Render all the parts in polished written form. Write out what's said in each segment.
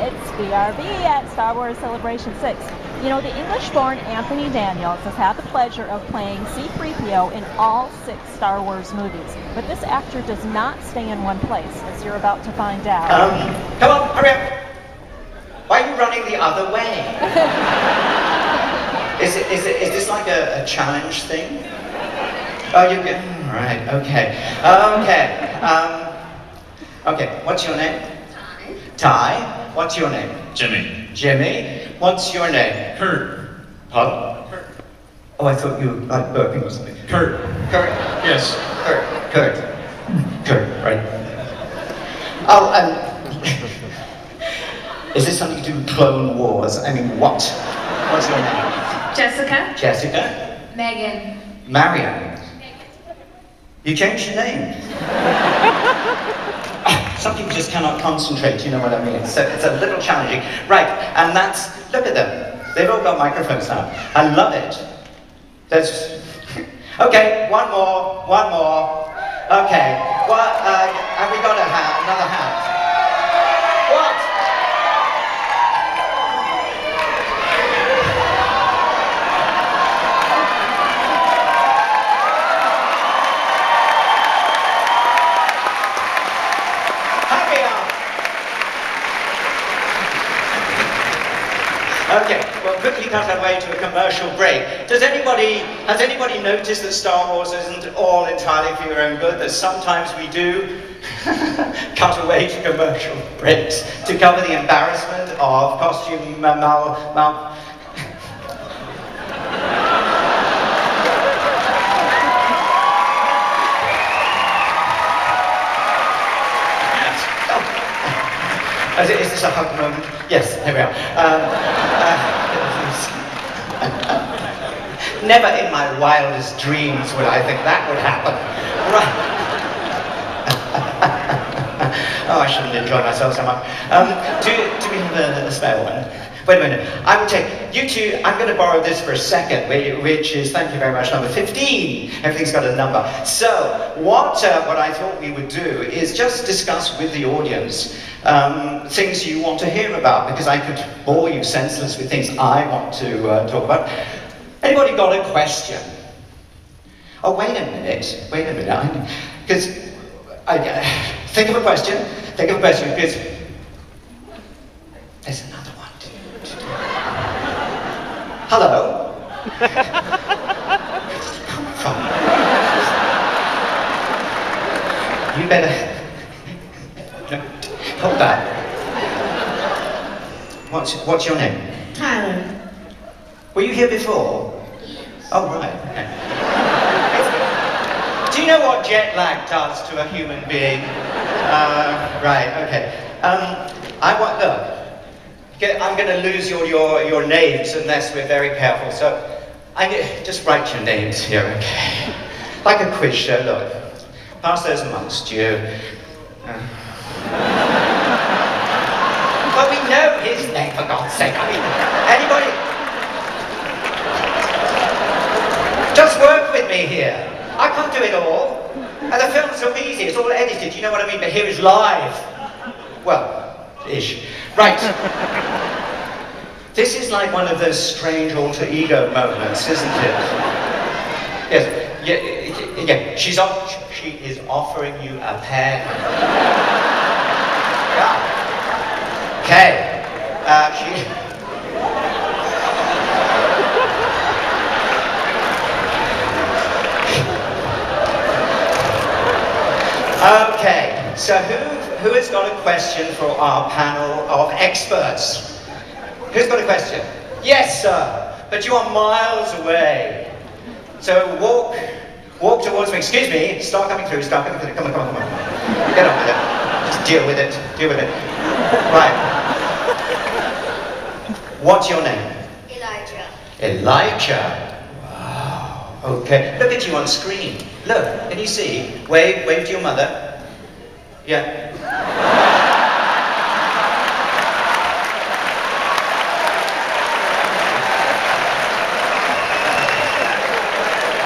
it's BRB at Star Wars Celebration 6. You know, the English-born Anthony Daniels has had the pleasure of playing C-3PO in all 6 Star Wars movies. But this actor does not stay in one place, as you're about to find out. Come on, hurry up! Why are you running the other way? Is this like a challenge thing? Oh, you get... Right, okay. Okay, what's your name? Ty. What's your name? Jimmy. Jimmy. What's your name? Kurt. Pardon? Kurt. Oh, I thought you were like burping or something. Kurt. Kurt. Yes. Kurt, right. Oh, is this something to do with Clone Wars? I mean, what? What's your name? Jessica. Jessica? Megan. Marion. You changed your name. Some people just cannot concentrate, you know what I mean? So it's a little challenging. Right, and that's, look at them. They've all got microphones now. I love it. There's, okay, one more. Okay, well, have we got another hat? What? Okay, well, quickly cut our way to a commercial break. Has anybody noticed that Star Wars isn't all entirely for your own good? That sometimes we do cut away to commercial breaks to cover the embarrassment of costume Is this a hug moment? Yes, here we are. Never in my wildest dreams would I think that would happen. Right. Oh, I shouldn't enjoy myself so much. Do we have a spare one? Wait a minute. I will take you two. I'm going to borrow this for a second, which is, thank you very much, number 15. Everything's got a number. So, what I thought we would do is just discuss with the audience things you want to hear about, because I could bore you senseless with things I want to talk about. Anybody got a question? Oh, wait a minute, because think of a question, because there's another one. Hello? Come from? You better... No, hold that. What's your name? Tyler. Were you here before? Oh, right. Okay. Do you know what jet lag does to a human being? Right, okay. Look, I'm going to lose your names unless we're very careful, so just write your names here, okay? Like a quiz show, look. Pass those amongst you. Well, we know his name, for God's sake. I mean, anybody? Just work with me here. I can't do it all. And the film's so easy, it's all edited, you know what I mean? But here is live. Well, ish. Right. This is like one of those strange alter ego moments, isn't it? Yes. Yeah. She is offering you a pen. Yeah. Okay. Okay, so who has got a question for our panel of experts? Who's got a question? Yes, sir, but you are miles away. So walk towards me. Excuse me, start coming through. Come on. Get on with it. Just deal with it. Right. What's your name? Elijah. Elijah? Wow, okay. Look at you on screen. Look, can you see? Wave to your mother. Yeah.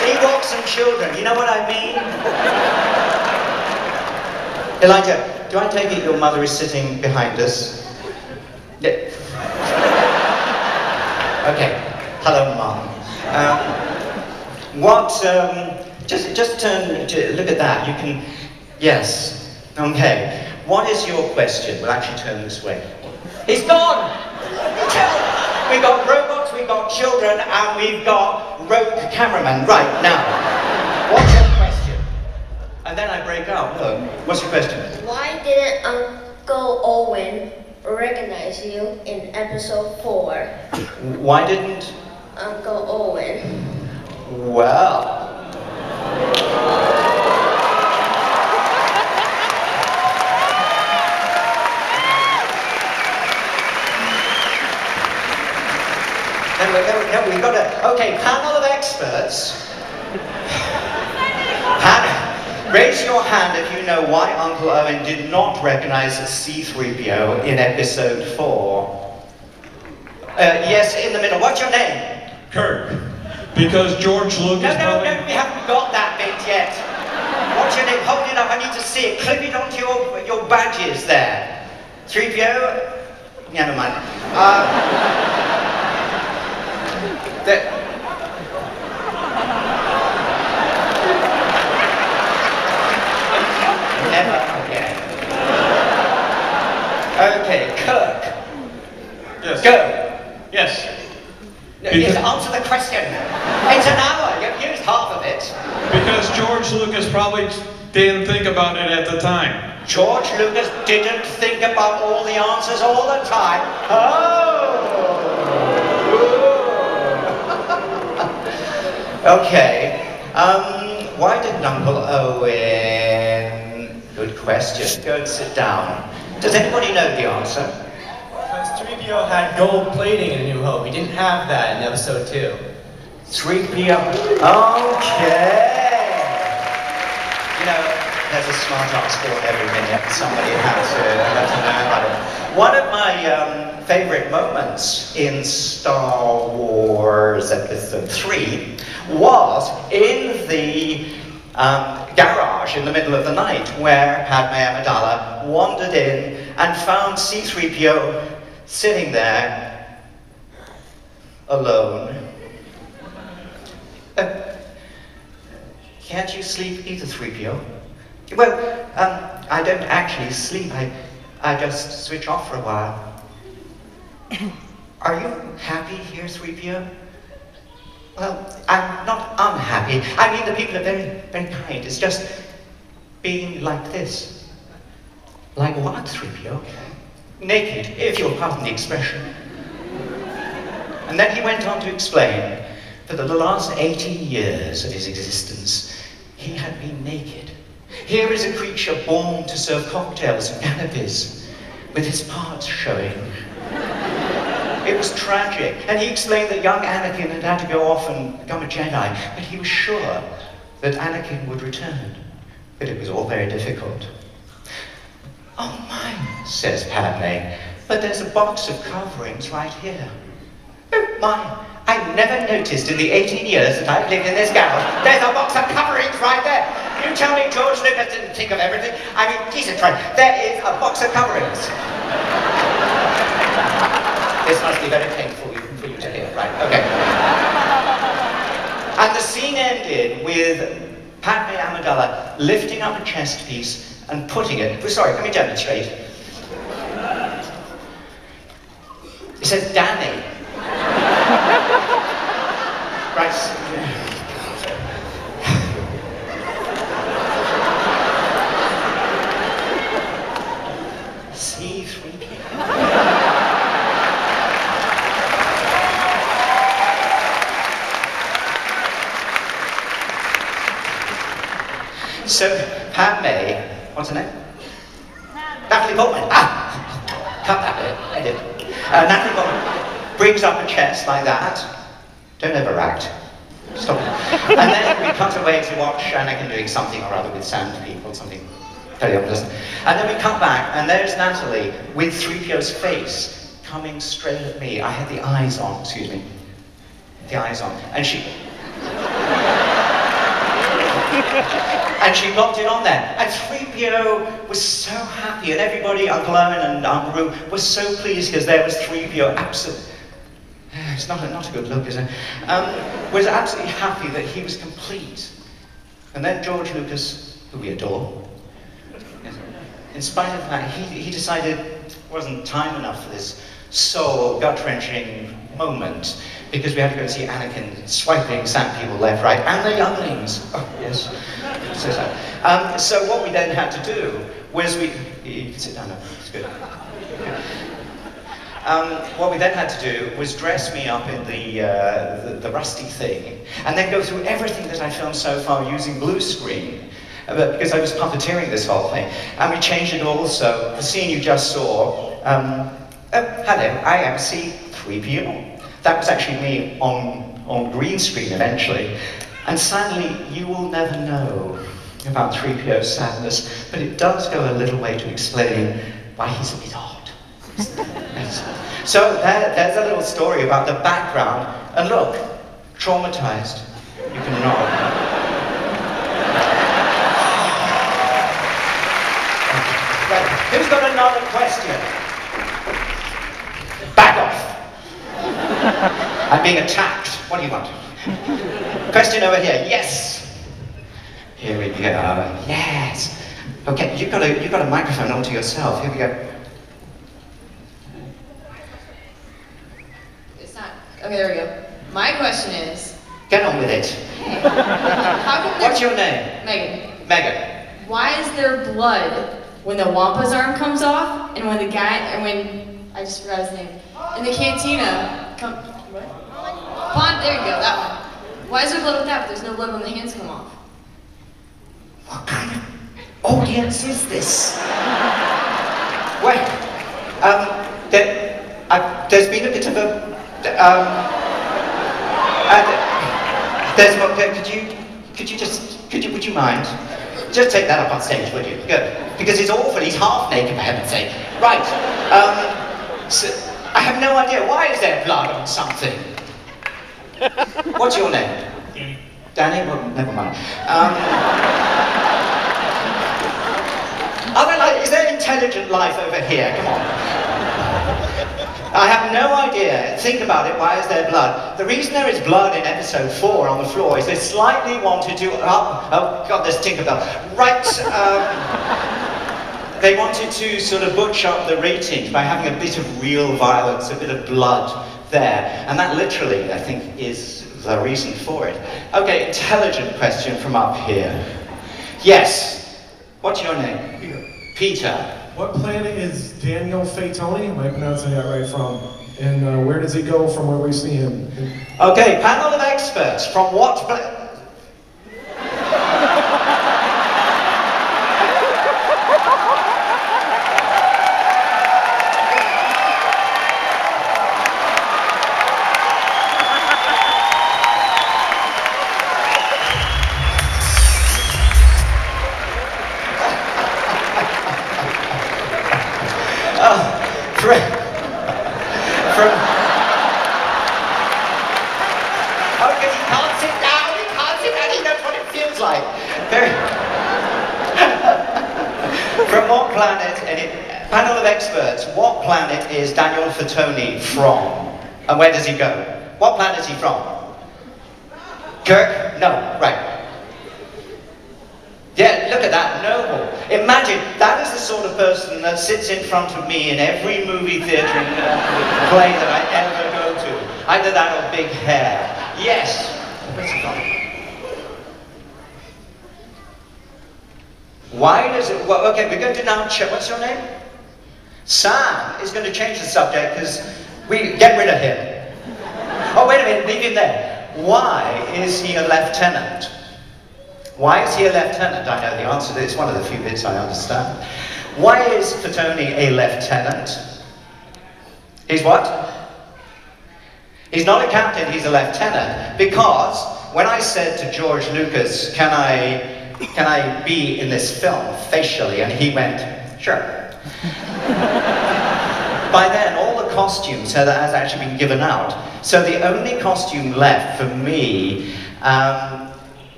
Ewoks and children, you know what I mean? Elijah, do I take it your mother is sitting behind us? Okay. Hello, Mom. Just turn to look at that. You can, yes. Okay. What is your question? We'll actually turn this way. He's gone! We've got robots, we've got children, and we've got rogue cameraman. Right, now, what's your question? And then I break up. Look, what's your question? Why didn't Uncle Owen recognize you in episode 4? Why didn't Uncle Owen? Well... No, we've got to... Okay, panel of experts. Raise your hand if you know why Uncle Owen did not recognize C-3PO in episode 4. Yes, in the middle. What's your name? Kirk. Because George Lucas No, we haven't got that bit yet. What's your name? Hold it up, I need to see it. Clip it onto your badges there. 3PO? Never mind. Never again. Okay, Kirk. Yes. Go. Yes. Yes, answer the question. It's an hour. You've used half of it. Because George Lucas probably didn't think about it at the time. George Lucas didn't think about all the answers all the time. Okay. Why didn't Uncle Owen... Good question. Go and sit down. Does anybody know the answer? Because 3PO had gold plating in New Hope. He didn't have that in episode 2. 3PO. Okay. You know, there's a smart ass born every minute. Somebody had to know about it. One of my favorite moments in Star Wars Episode 3 was in the garage in the middle of the night where Padme Amidala wandered in and found C-3PO sitting there alone. Can't you sleep either, 3PO? Well, I don't actually sleep. I just switch off for a while. Are you happy here, 3PO? Well, I'm not unhappy. I mean, the people are very, very kind. It's just being like this. Like what, 3PO? Naked, if you'll pardon the expression. And then he went on to explain that for the last 18 years of his existence, he had been naked. Here is a creature born to serve cocktails and cannabis, with his parts showing. It was tragic, and he explained that young Anakin had to go off and become a Jedi, but he was sure that Anakin would return. But it was all very difficult. Oh my, says Padme, but there's a box of coverings right here. Oh my, I never noticed in the 18 years that I've lived in this garage, there's a box of coverings right there. You tell me George Lucas didn't think of everything? I mean, Jesus Christ, there is a box of coverings. This must be very painful for you to hear, right? Okay. And the scene ended with Padme Amidala lifting up a chest piece and putting it... Sorry, let me demonstrate. It says Danny. Right. So, Padme, what's her name? Natalie Portman. Cut that bit, edit. Natalie Portman brings up a chest like that. Don't ever act. Stop it. And then we cut away to watch Anakin doing something or other with sand people, something totally unpleasant. And then we cut back, and there's Natalie with 3PO's face coming straight at me. I had the eyes on, excuse me. The eyes on. And she... And she blocked it on there. And 3PO was so happy, and everybody, Uncle Owen and Uncle Roo, was so pleased because there was 3PO absolutely... it's not a good look, is it? Was absolutely happy that he was complete. And then George Lucas, who we adore, in spite of that, he decided it wasn't time enough for this soul gut-wrenching moment, because we had to go see Anakin swiping sand people left, right, and the younglings. Oh, yes. So sad. So what we then had to do was you can sit down now, it's good. What we then had to do was dress me up in the rusty thing, and then go through everything that I filmed so far using blue screen, because I was puppeteering this whole thing. And we changed it all, so the scene you just saw, hello, I am C-3PO. That was actually me on green screen eventually. And sadly, you will never know about 3PO's sadness, but it does go a little way to explain why he's a bit odd. So there's a little story about the background, and look, traumatized. You can nod. Right, who's got another question? Back off. I'm being attacked. What do you want? Question over here. Yes. Here we go. Yes. Okay, you've got a microphone all to yourself. Here we go. Okay, there we go. My question is... Get on with it. Hey, how come What's your name? Megan. Megan. Why is there blood when the Wampa's arm comes off, and when the guy, and when, I just forgot his name, in the cantina, what? Pond, there you go, that one. Why is there blood with that, but there's no blood when the hands come off? What kind of audience is this? Well, there's been a bit of a... would you mind? Just take that up on stage, would you? Good. Because it's awful, he's half naked, for heaven's sake. Right, so, I have no idea, why is there blood on something? What's your name? Danny. Danny? Well, never mind. Is there intelligent life over here? Come on. I have no idea. Think about it. Why is there blood? The reason there is blood in episode 4 on the floor is they slightly wanted to... Oh, God, there's Tinkerbell. Right. They wanted to sort of butch up the ratings by having a bit of real violence, a bit of blood there. And that literally, I think, is the reason for it. Okay, intelligent question from up here. Yes. What's your name? Peter. Peter. What planet is Daniel Fatoni, am I pronouncing that right, from? And where does he go from where we see him? Okay, panel of experts. From what planet? Panel of experts, what planet is Daniel Fatoni from? And where does he go? What planet is he from? Kirk? No, right. Yeah, look at that, noble. Imagine, that is the sort of person that sits in front of me in every movie theatre and play that I ever go to. Either that or big hair. Yes. Where's he from? Why does it... Well, okay, we're going to now check... What's your name? Sam is going to change the subject because we... Get rid of him. Oh, wait a minute, leave him there. Why is he a lieutenant? Why is he a lieutenant? I know the answer to this. It's one of the few bits I understand. Why is Fatoni a lieutenant? He's what? He's not a captain, he's a lieutenant. Because when I said to George Lucas, can I be in this film facially? And he went, sure. By then, all the costumes had actually been given out. So the only costume left for me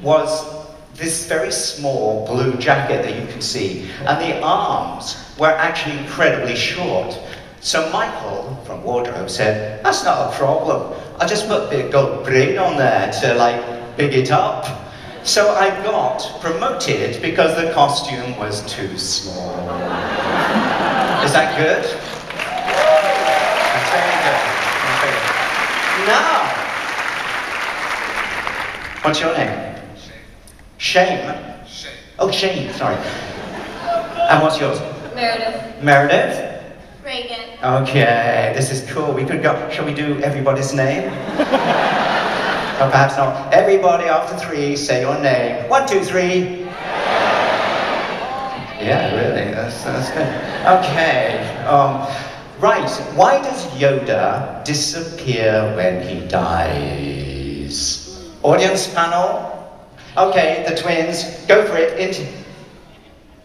was this very small blue jacket that you can see. And the arms were actually incredibly short. So Michael from wardrobe said, that's not a problem. I'll just put a bit of gold braid on there to like big it up. So I got promoted because the costume was too small. Is that good? That's very good. Now, what's your name? Shame. Oh, Shane, sorry. And what's yours? Meredith. Meredith? Reagan. Okay, this is cool. We could go, shall we do everybody's name? Or perhaps not. Everybody after 3, say your name. 1, 2, 3. Yeah, really, that's good. Okay, right. Why does Yoda disappear when he dies? Audience panel? Okay, the twins, go for it.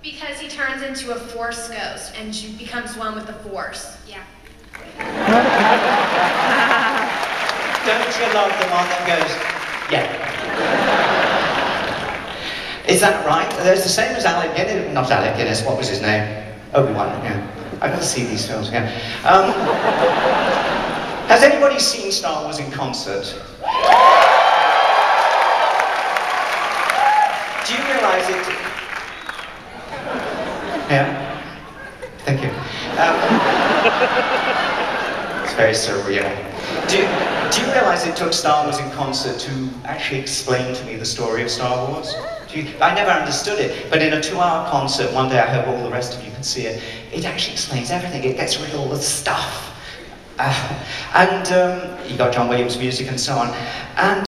Because he turns into a Force ghost and becomes one with the Force. Yeah. Don't you love the one that goes, yeah. Is that right? There's the same as Alec Guinness, not Alec Guinness, what was his name? Obi-Wan, yeah. I've got to see these films again. Has anybody seen Star Wars in concert? Do you realise it? Yeah? Thank you. It's very surreal. Do you realise it took Star Wars in concert to actually explain to me the story of Star Wars? I never understood it, but in a 2-hour concert, one day I hope all the rest of you can see it, it actually explains everything. It gets rid of all the stuff. You got John Williams music and so on. And